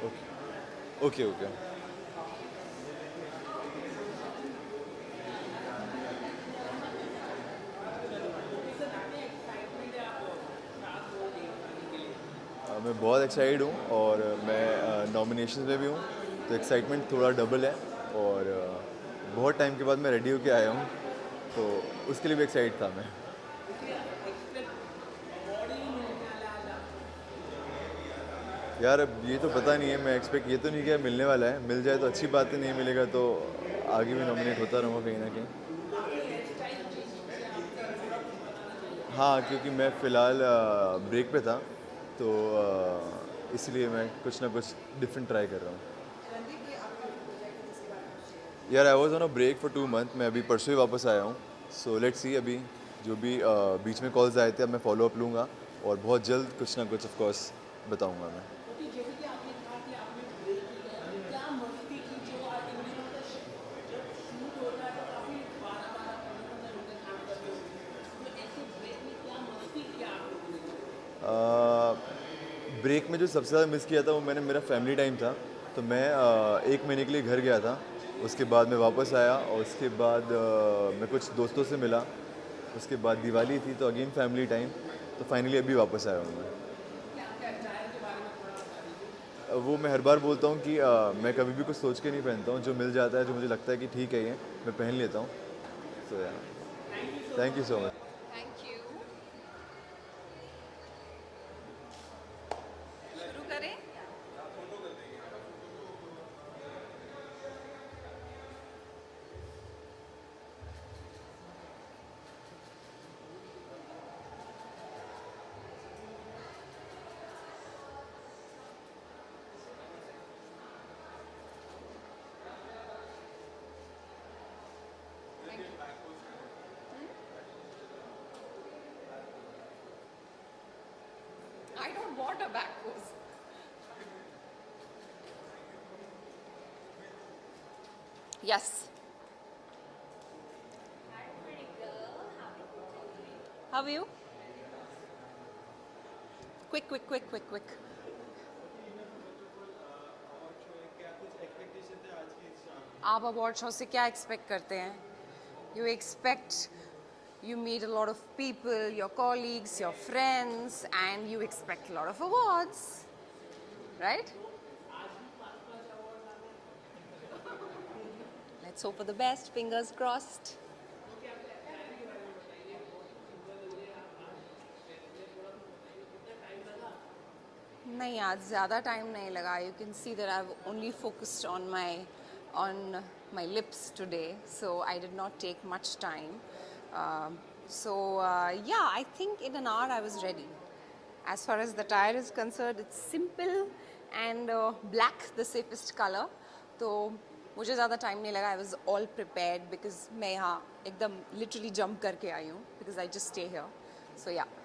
Okay okay okay. मैं बहुत excited हूँ और मैं नॉमिनेशन में भी हूँ, तो एक्साइटमेंट थोड़ा डबल है। और बहुत टाइम के बाद मैं रेडी होके आया हूँ, तो उसके लिए भी एक्साइट था मैं। यार अब ये तो पता नहीं है, मैं एक्सपेक्ट ये तो नहीं किया मिलने वाला है, मिल जाए तो अच्छी बात है, नहीं मिलेगा तो आगे भी नॉमिनेट होता रहूँगा कहीं ना कहीं। हाँ, क्योंकि मैं फ़िलहाल ब्रेक पे था, तो इसलिए मैं कुछ ना कुछ डिफरेंट ट्राई कर रहा हूँ। यार I was on a break for 2 month, मैं अभी परसों ही वापस आया हूँ। सो लेट्स सी, अभी जो भी बीच में कॉल्स आए थे अब मैं फॉलो अप लूँगा, और बहुत जल्द कुछ ना कुछ ऑफ कोर्स बताऊँगा मैं। ब्रेक में जो सबसे ज़्यादा मिस किया था वो मैंने मेरा फैमिली टाइम था। तो मैं 1 महीने के लिए घर गया था, उसके बाद मैं वापस आया, और उसके बाद मैं कुछ दोस्तों से मिला, उसके बाद दिवाली थी तो अगेन फैमिली टाइम, तो फाइनली अभी वापस आया हूँ मैं। वो मैं हर बार बोलता हूँ कि मैं कभी भी कुछ सोच के नहीं पहनता हूँ, जो मिल जाता है, जो मुझे लगता है कि ठीक है ये मैं पहन लेता हूँ। सो या, thank you so much. Thank you. शुरू करें। I don't want a back pose. Yes. How you? Quick quick quick quick quick. आप अवार्ड शो से क्या एक्सपेक्ट करते हैं? You expect you meet a lot of people, your colleagues, your friends, and you expect a lot of awards, right? Let's hope for the best. Fingers crossed. नहीं, आज ज़्यादा time नहीं लगा. You can see that I've only focused on my lips today, so I did not take much time. Yeah, I think in an hour I was ready. As far as the attire is concerned, it's simple and black, the safest color. तो मुझे ज़्यादा time नहीं लगा. I was all prepared because मैं यहाँ एकदम literally jump करके आई हूँ because I just stay here. So yeah.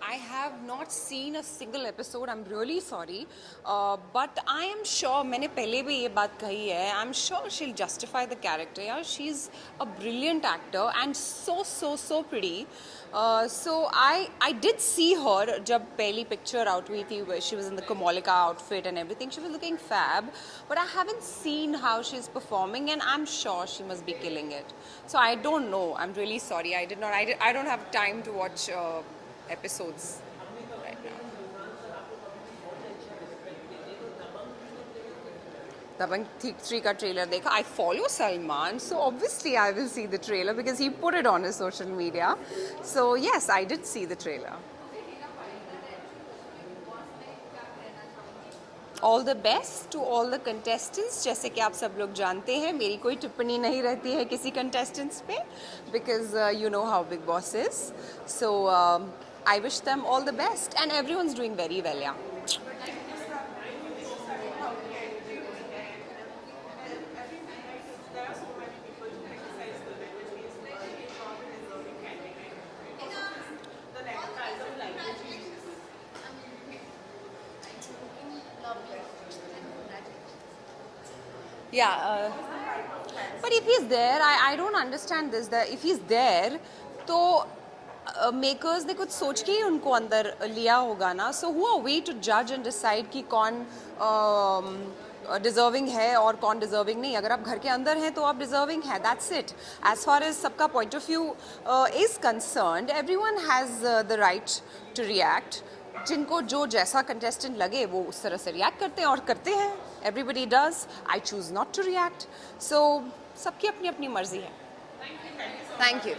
I have not seen a single episode. I'm really sorry, but I am sure. मैंने पहले भी ये बात कही है. I'm sure she'll justify the character. Yeah, she's a brilliant actor and so pretty. So I did see her जब पहली picture out हुई थी where she was in the Kamolika outfit and everything. She was looking fab, but I haven't seen how she's performing, and I'm sure she must be killing it. So I don't know. I'm really sorry. I did not. I don't have time to watch. Episodes right now. Dabang 3 का trailer देखा. I follow Salman, so obviously I will see the trailer because he put it on his social media. So yes, I did see the trailer. All the best to all the contestants. जैसे कि आप सब लोग जानते हैं, मेरी कोई टिप्पणी नहीं रहती है किसी contestants पे, because you know how Big Boss is. So I wish them all the best, and everyone's doing very well. Yeah. Yeah, but if he's there, I don't understand this. That if he's there, तो makers ने कुछ सोच के ही उनको अंदर लिया होगा ना. So who are we to judge and decide कि कौन डिजर्विंग है और कौन डिजर्विंग नहीं. अगर आप घर के अंदर हैं तो आप डिजर्विंग है. That's it. As far as सबका point of view is concerned, everyone has the right to react. जिनको जो जैसा कंटेस्टेंट लगे वो उस तरह से रिएक्ट करते हैं और करते हैं. Everybody does. I choose not to react. So सबकी अपनी अपनी मर्जी है. Thank you.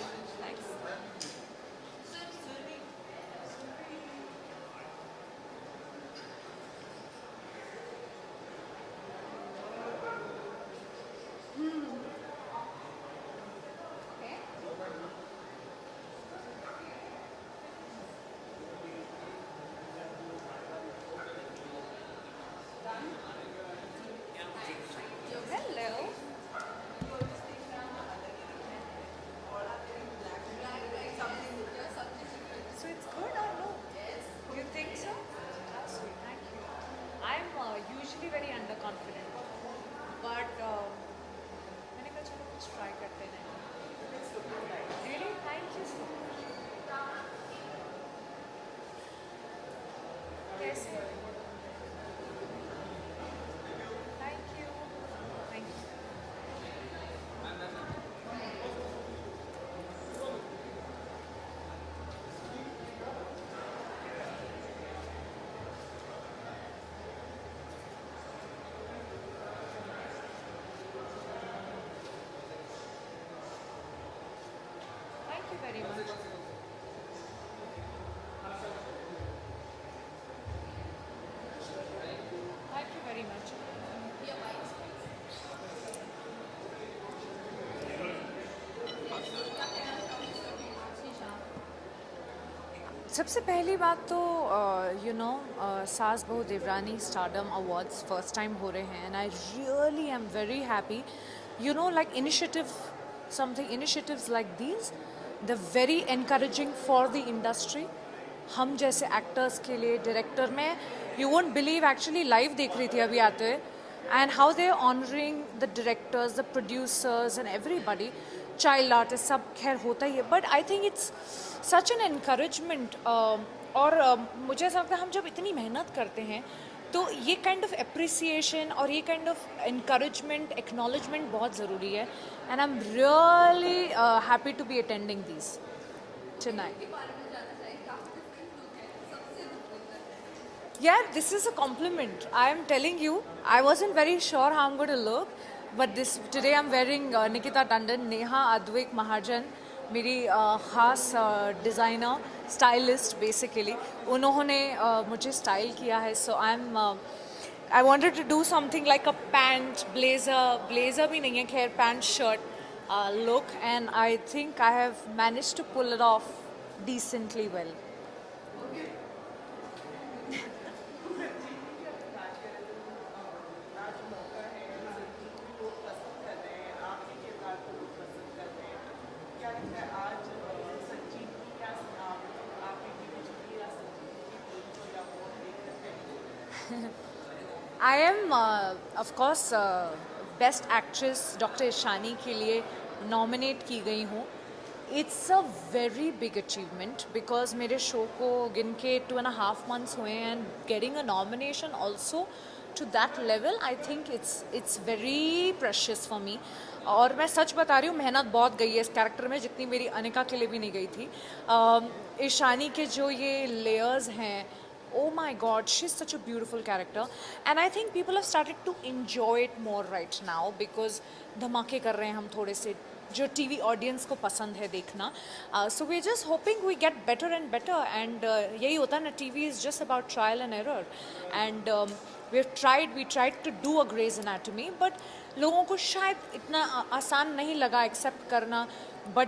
Hello. So it's good or no? Yes. You think so? That's sweet. Thank you. I'm usually very underconfident, but मैंने कहा चलो कुछ try करते हैं. Really? Thank you so much. कैसे? Thank you. Thank you. Thank you very much. Thank you very much. सबसे पहली बात तो सास बहू देवरानी स्टारडम अवार्ड्स फर्स्ट टाइम हो रहे हैं and I really am very happy like initiatives like these the very encouraging for the industry. हम जैसे एक्टर्स के लिए डायरेक्टर में you won't believe actually live देख रही थी अभी आते हुए and how they're honoring the directors, the producers and everybody. Child artists सब खैर होता ही है, but I think it's such an encouragement. और मुझे ऐसा लगता है हम जब इतनी मेहनत करते हैं तो ये काइंड ऑफ एप्रिसिएशन और ये काइंड ऑफ encouragement, acknowledgement बहुत ज़रूरी है. And I'm really happy to be attending these tonight. Yeah, this is a compliment. I am telling you, I wasn't very sure how I'm going to look, but today I'm wearing Nikita Tandon, Neha Advik Mahajan, मेरी खास designer stylist basically उन्होंने मुझे style किया है. सो I wanted to do something like a pant, blazer भी नहीं है खैर, pant shirt look, and I think I have managed to pull it off decently well. I am, of course, best actress doctor Ishani के लिए nominate की गई हूँ. It's a very big achievement because मेरे शो को गिन के 2.5 months हुए हैं and getting a nomination also to that level I think it's very precious for me. और मैं सच बता रही हूँ, मेहनत बहुत गई है इस कैरेक्टर में जितनी मेरी अनिका के लिए भी नहीं गई थी. ईशानी के जो ये लेयर्स हैं, oh my god, she's such a beautiful character and I think people have started to enjoy it more right now because धमाके कर रहे हैं हम थोड़े से जो TV audience को पसंद है देखना. So we're just hoping we get better and better and यही होता है ना, TV is just about trial and error and we tried to do a Grey's Anatomy but लोगों को शायद इतना आसान नहीं लगा एक्सेप्ट करना. बट